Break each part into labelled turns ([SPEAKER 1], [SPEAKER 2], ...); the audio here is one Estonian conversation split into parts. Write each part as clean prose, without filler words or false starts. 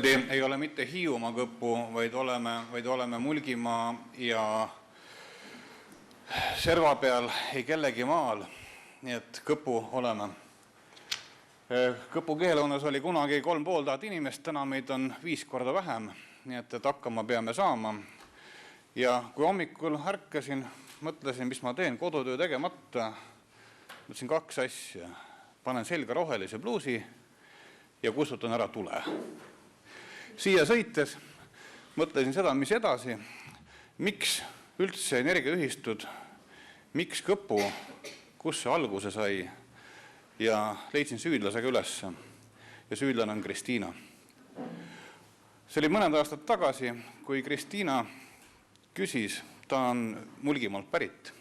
[SPEAKER 1] ei ole mitte Hiiumaa kõpu, vaid oleme Mulgimaa ja serva peal ei kellegi maal, nii et kõpu oleme. Kõpu keeleunes oli kunagi 3500 inimest, täna meid on 5 korda vähem, nii et hakkama peame saama. Ja kui hommikul ärkasin, mõtlesin, mis ma teen kodutöö tegemata, mõtlesin 2 asja. Panen selga rohelise pluusi ja kustutan ära tule. Siia sõites mõtlesin seda, mis edasi, miks üldse energiaühistud, miks kõpu, kus see alguse sai ja leidsin süüdlasega üles ja süüdlane on Kristiina. See oli mõned aastad tagasi, kui Kristiina küsis, ta on Mulgimaalt pärit,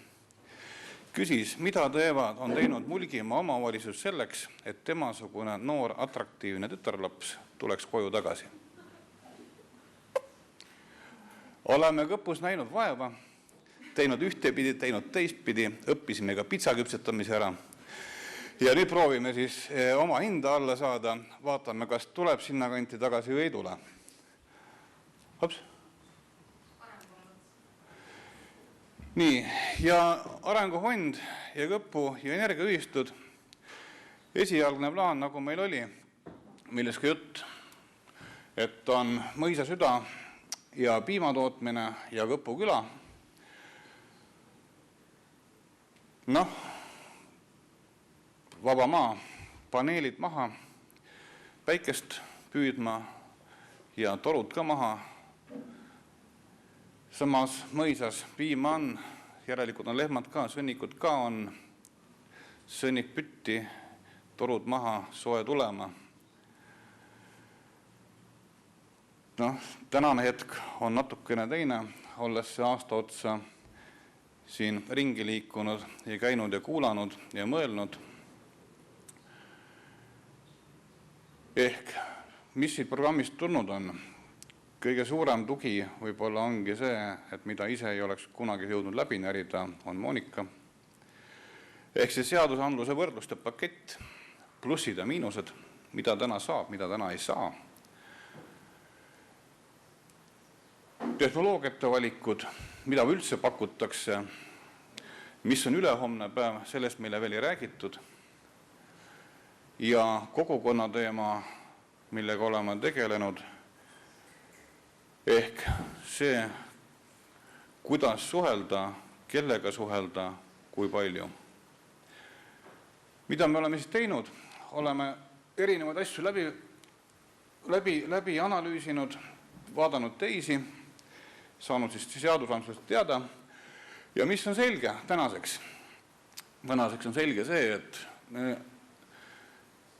[SPEAKER 1] küsis, mida on teinud Mulgimaa omavalitsus selleks, et temasugune noor atraktiivne tütarlaps tuleks koju tagasi. Oleme kõpus näinud vaeva, teinud ühtepidi, teinud teistpidi, õppisime ka pitsaküpsetamise ära. Ja nüüd proovime siis oma hinda alla saada, vaatame, kas tuleb sinna kanti tagasi või ei tule. Hops. Nii, ja Arengufond ja kõpu ja energiaühistud, esialgne plaan, nagu meil oli, millest ka jutt, et on mõisa süda ja piimatootmine ja Kõpu küla. Noh, vaba maa, paneelid maha, päikest püüdma ja torud ka maha. Samas mõisas piima on, järelikult on lehmad ka, sõnnikud ka on, sõnnik pütti, torud maha, soe tulema. Noh, tänane hetk on natukene teine, olles see aasta otsa siin ringi liikunud ja käinud ja kuulanud ja mõelnud. Ehk, mis siit programmist tulnud on? Kõige suurem tugi võib-olla ongi see, et mida ise ei oleks kunagi jõudnud läbi närida, on Monika. Ehk see seadusandluse võrdluste pakett, plussid ja miinused, mida täna saab, mida täna ei saa. Tehnoloogiate valikud, mida üldse pakutakse, mis on ülehomne päev, sellest meile veel ei räägitud. Ja kogukonna teema, millega oleme tegelenud, ehk see, kuidas suhelda, kellega suhelda, kui palju. Mida me oleme siis teinud? Oleme erinevaid asju läbi analüüsinud, vaadanud teisi, saanud siis seadusandlusest teada. Ja mis on selge tänaseks? Tänaseks on selge see, et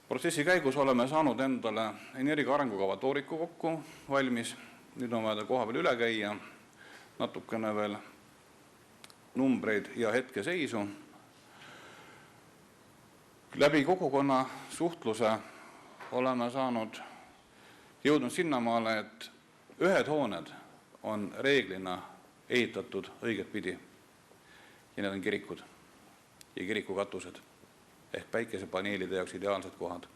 [SPEAKER 1] protsessi käigus oleme saanud endale energia arengukava tooriku kokku valmis. Nüüd on vaja koha peal üle käia, natukene veel numbreid ja hetke seisu. Läbi kogukonna suhtluse oleme jõudnud sinnamaale, et ühed hooned on reeglina ehitatud õiget pidi. Ja need on kirikud ja kirikukatused ehk päikesepaneelide jaoks ideaalsed kohad.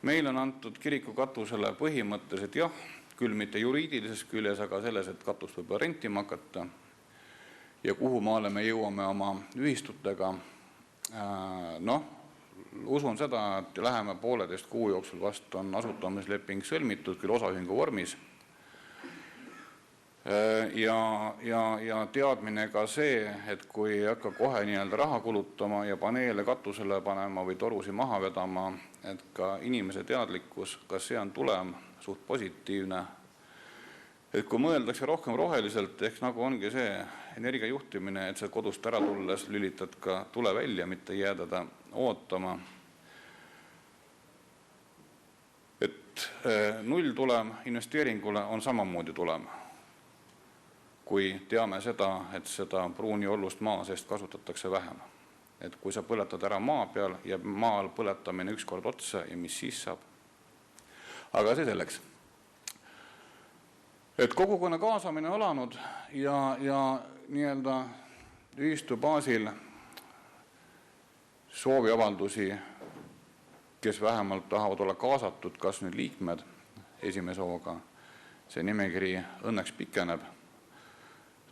[SPEAKER 1] Meil on antud kirikukatusele põhimõtteliselt jah, küll mitte juriidilises küljes, aga selles, et katust võib rentima hakata ja kuhu maale me jõuame oma ühistutega. Noh, usun seda, et läheme 1,5 kuu jooksul vast on asutamisleping sõlmitud, küll osaühingu vormis. Ja teadmine ka see, et kui hakka kohe raha kulutama ja paneele katusele panema või torusi maha vedama, et ka inimese teadlikkus, kas see on tulem suht positiivne. Et kui mõeldakse rohkem roheliselt, ehk nagu ongi see energiajuhtimine, et see kodust ära tulles lülitad ka tule välja, mitte jäädada ootama. Et null tulem investeeringule on samamoodi tulem. Kui teame seda, et seda pruuni ollust maa seest kasutatakse vähem. Et kui sa põletad ära maa peal ja maal põletamine üks kord otsa ja mis siis saab. Aga see selleks. Et kogukonna kaasamine alanud ja nii-öelda ühistu baasil sooviavaldusi, kes vähemalt tahavad olla kaasatud, kas nüüd liikmed esimese hooga. See nimekiri õnneks pikeneb.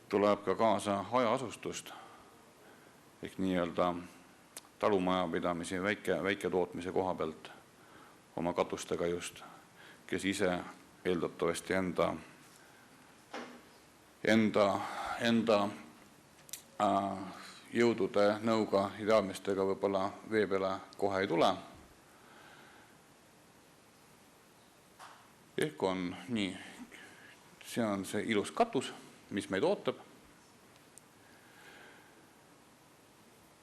[SPEAKER 1] Tuleb ka kaasa hajaasustust ehk nii-öelda talumajapidamise väike tootmise koha pealt oma katustega just, kes ise eeldatavasti enda jõudude nõuga ja teadmistega võib-olla vee peale kohe ei tule. Ehk on nii, see on see ilus katus, mis meid ootab.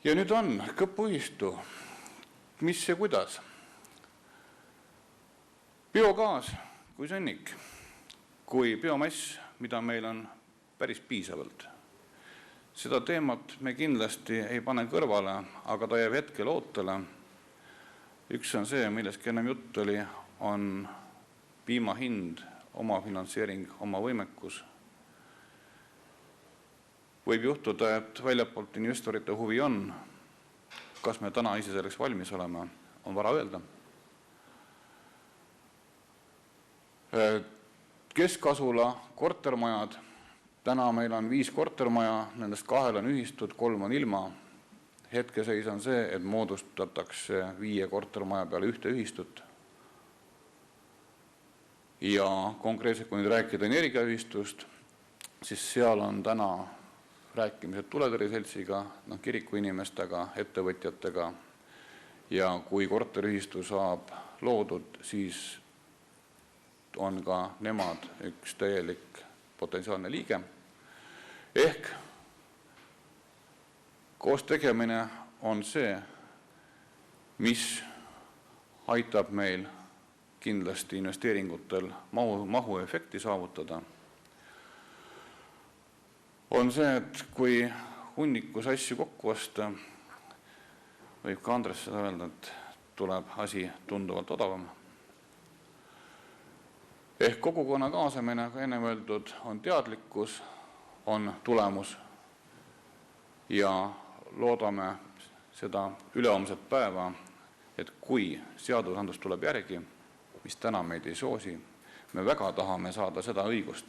[SPEAKER 1] Ja nüüd on kõpuühistu, mis ja kuidas. Biogaas kui sõnnik, kui biomass, mida meil on päris piisavalt. Seda teemat me kindlasti ei pane kõrvale, aga ta jääb hetkel ootele. Üks on see, millest ennem jutt oli, on piima hind, oma finantseering, oma võimekus. Võib juhtuda, et väljapoolt investorite huvi on. Kas me täna ise selleks valmis oleme, on vara öelda. Keskasula kortermajad. Täna meil on 5 kortermaja, nendest 2 on ühistud, 3 on ilma. Hetkeseis on see, et moodustatakse 5 kortermaja peale ühte ühistut. Ja konkreetselt, kui nüüd rääkida energiaühistust, siis seal on täna rääkimised Tuletõrjeseltsiga, kiriku inimestega, ettevõtjatega. Ja kui korteriühistu saab loodud, siis on ka nemad üks täielik potentsiaalne liige. Ehk koos tegemine on see, mis aitab meil kindlasti investeeringutel mahu efekti saavutada. On see, et kui hunnikus asju kokku osta, võib ka Andres seda öelda, et tuleb asi tunduvalt odavam. Ehk kogukonna kaasamine, kui enne öeldud, on teadlikkus, on tulemus ja loodame seda ülehomset päeva, et kui seadusandlus tuleb järgi, mis täna meid ei soosi, me väga tahame saada seda õigust,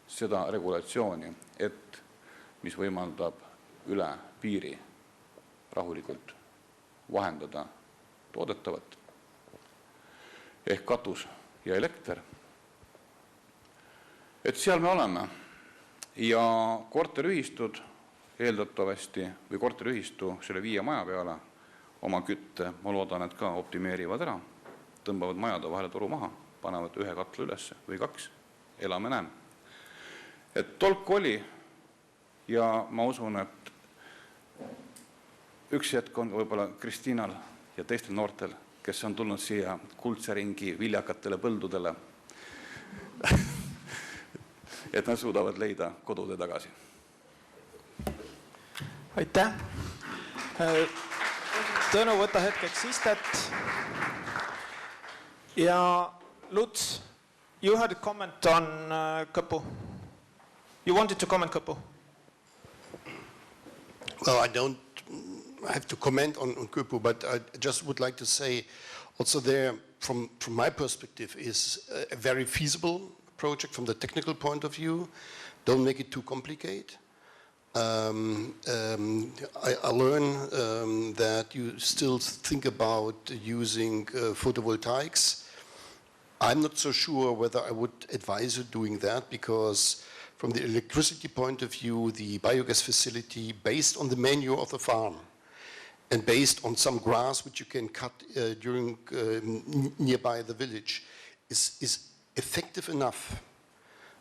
[SPEAKER 1] seda regulatsiooni, et mis võimaldab üle piiri rahulikult vahendada toodetavat ehk katus ja elekter. Et seal me oleme ja korteriühistud eeldatavasti või korteriühistu selle 5 maja peale oma kütte, ma loodan, et ka optimeerivad ära, tõmbavad majade vahele toru maha, panevad 1 katla ülesse või 2, elame näeme. Et tolk oli ja ma usun, et üks hetk on võib-olla Kristiinal ja teistel noortel, kes on tulnud siia kuldse ringi viljakatele põldudele, et nad suudavad leida kodude tagasi.
[SPEAKER 2] Aitäh. Tõnu, võta hetkeks istet. Ja Lutz, you had a comment on Kõpu. You wanted to comment Kõpu?
[SPEAKER 3] Well, I don't have to comment on Kõpu, but I just would like to say also there, from my perspective, is a very feasible project from the technical point of view. Don't make it too complicated. I learn that you still think about using photovoltaics. I'm not so sure whether I would advise you doing that, because from the electricity point of view, the biogas facility, based on the menu of the farm and based on some grass which you can cut during nearby the village, is effective enough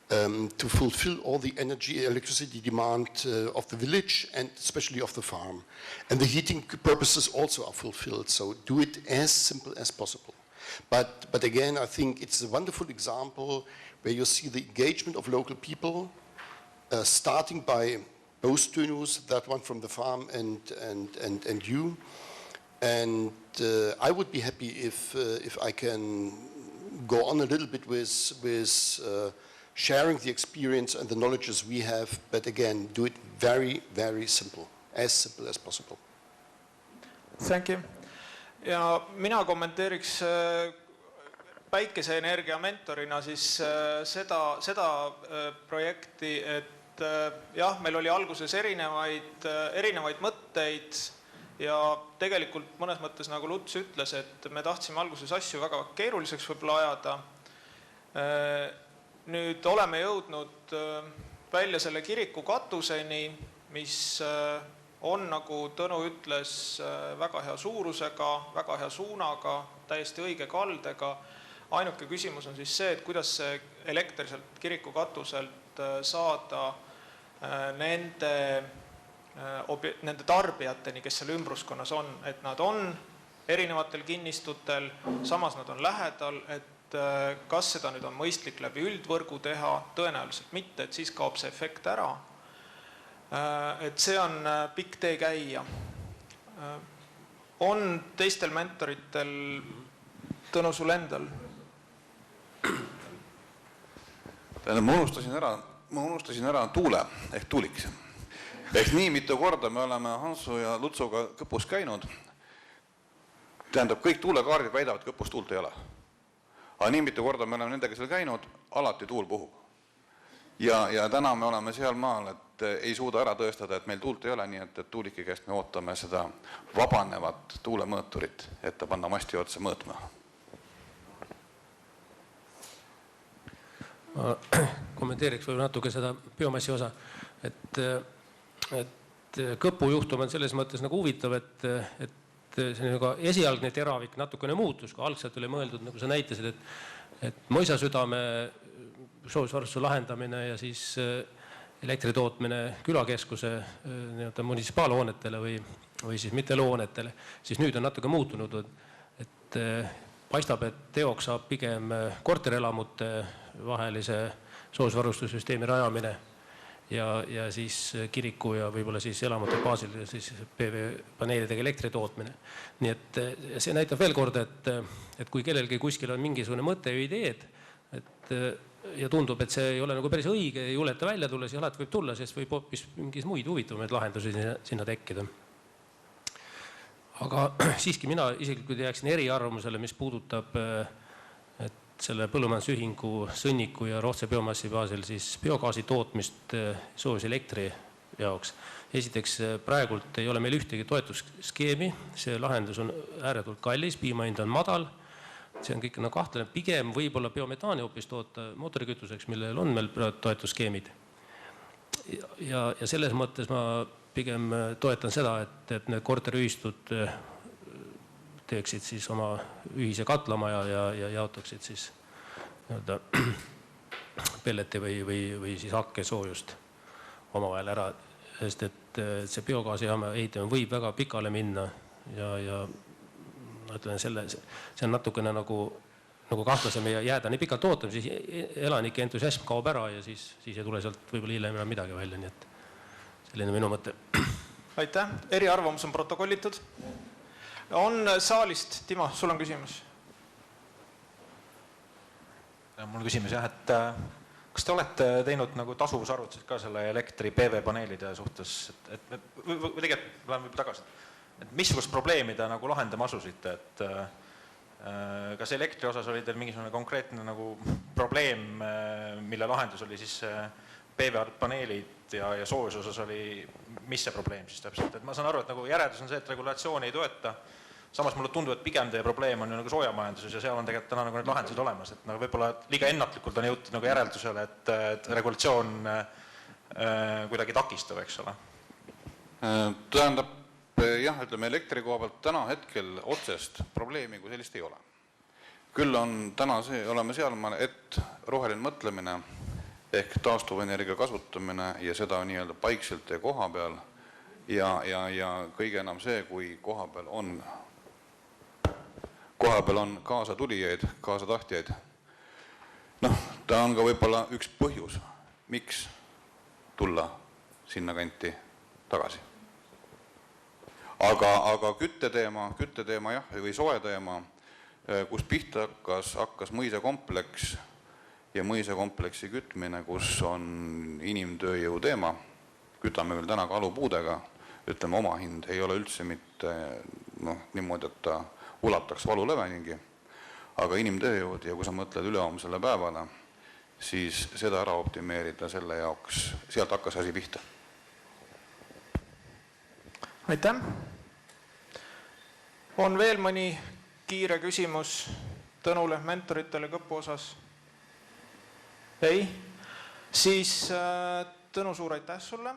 [SPEAKER 3] to fulfill all the electricity demand of the village and especially of the farm. And the heating purposes also are fulfilled, so do it as simple as possible. But again, I think it's a wonderful example where you see the engagement of local people, starting by both Tönus, that one from the farm and you. And I would be happy if I can go on a little bit with sharing the experience and the knowledges we have, but again, do it very, very simple as possible.
[SPEAKER 2] Thank you. Ja mina kommenteeriks päikeseenergia mentorina siis seda projekti, et jah, meil oli alguses erinevaid mõtteid ja tegelikult mõnes mõttes nagu Luts ütles, et me tahtsime alguses asju väga keeruliseks võib-olla ajada. Nüüd oleme jõudnud välja selle kiriku katuseni, mis on, nagu Tõnu ütles, väga hea suurusega, väga hea suunaga, täiesti õige kaldega. Ainuke küsimus on siis see, et kuidas see elekter sealt kiriku katuselt saada nende tarbijateni, kes seal ümbruskonnas on, et nad on erinevatel kinnistutel, samas nad on lähedal, et kas seda nüüd on mõistlik läbi üldvõrgu teha, tõenäoliselt mitte, et siis kaob see efekt ära. Et see on pikk tee käia. On teistel mentoritel, Tõnu sul endal?
[SPEAKER 1] Ma unustasin ära tuule ehk tuuliks. Ehk nii mitu korda me oleme Hansu ja Lutsuga Kõpus käinud. Tähendab, kõik tuulekaardid väidavad, et Kõpus tuult ei ole. Aga nii mitu korda me oleme nendega seal käinud, alati tuul puhub. Ja täna me oleme seal maal, et ei suuda ära tõestada, et meil tuult ei ole, nii et tuulike käest me ootame seda vabanevat tuulemõõturit, et ta panna masti otsa mõõtma.
[SPEAKER 4] Ma kommenteeriks võib natuke seda biomassi osa, et Kõpu juhtum on selles mõttes nagu huvitav, et see nagu esialgne teravik natukene muutus, kui algselt oli mõeldud, nagu sa näitasid, et mõisasüdame soojusvarustuse lahendamine ja siis elektri tootmine külakeskuse munitsipaalhoonetele või siis mitteloonetele, siis nüüd on natuke muutunud, et paistab, et teoks saab pigem korterelamute vahelise soojusvarustussüsteemi rajamine ja siis kiriku ja võib-olla siis elamute baasil ja siis PV-paneelidega elektri tootmine. Nii et see näitab veel kord, et kui kellelgi kuskil on mingisugune mõte või ideed ja tundub, et see ei ole nagu päris õige, ei juleta välja tulla, siis alati võib tulla, sest võib hoopis mingis muid huvitavaid lahendusi sinna tekkida. Aga siiski mina isiklikult jääksin eriarvamusele, mis puudutab selle põllumajandusühingu sõnniku ja rohtse biomassi baasil siis biogaasi tootmist soojuselektri jaoks. Esiteks praegult ei ole meil ühtegi toetusskeemi, see lahendus on ääretult kallis, piimahind on madal, see on kõik kahtlane, pigem võib-olla biometaani hoopis toota mootorikütuseks, millel on meil toetusskeemid. Ja selles mõttes ma pigem toetan seda, et need korteriühistud teeksid siis oma ühise katlamaja ja jaotaksid siis pelleti või siis hakke soojust omavahel ära, sest et see biogaasijaama ehitamine võib väga pikale minna ja ütlen see on natukene nagu kahtlasem ja jääda nii pikalt ootama, siis elanike entusiasm kaob ära ja siis ei tule sealt võib-olla hiljem enam midagi välja, nii et selline minu mõte.
[SPEAKER 2] Aitäh, eriarvamus on protokollitud. On saalist, Timo, sul on küsimus?
[SPEAKER 5] Mul on küsimus jah, et kas te olete teinud nagu tasuvusarvutused ka selle elektri PV-paneelide suhtes, et tegelikult lähen võib tagasi, et missugust probleemi te nagu lahendama asusite, et kas elektri osas oli teil mingisugune konkreetne nagu probleem, mille lahendus oli siis PV-paneelid ja soojuse osas oli, mis see probleem siis täpselt, et ma saan aru, et nagu järeldus on see, et regulatsioon ei toeta, samas mulle tundub, et pigem teie probleem on ju nagu soojamajanduses ja seal on tegelikult täna nagu need lahendused olemas, et nagu võib-olla liiga ennatlikult on jõutud nagu järeldusele, et regulatsioon kuidagi takistab, eks ole.
[SPEAKER 1] Tähendab, jah, ütleme elektri koha pealt täna hetkel otsest probleemi kui sellist ei ole. Küll on täna oleme sealmaal, et roheline mõtlemine ehk taastuvenergia kasutamine ja seda nii-öelda paikselt ja koha peal ja kõige enam see, kui koha peal on kaasatulijaid, kaasatahtjaid. Ta on ka võib-olla üks põhjus, miks tulla sinna kanti tagasi. Aga kütteteema jah, või soe teema, kus pihta hakkas mõisakompleks ja mõisakompleksi kütmine, kus on inimtööjõu teema, kütame veel täna ka alupuudega, ütleme oma hind ei ole üldse mitte niimoodi, et ta ulataks valuleveningi, aga inimtööjõud ja kui sa mõtled ülehomsele päevale, siis seda ära optimeerida selle jaoks, sealt hakkas asi pihta.
[SPEAKER 2] Aitäh! On veel mõni kiire küsimus Tõnule, mentoritele kõpu osas? Ei? Siis Tõnu, suur aitäh sulle!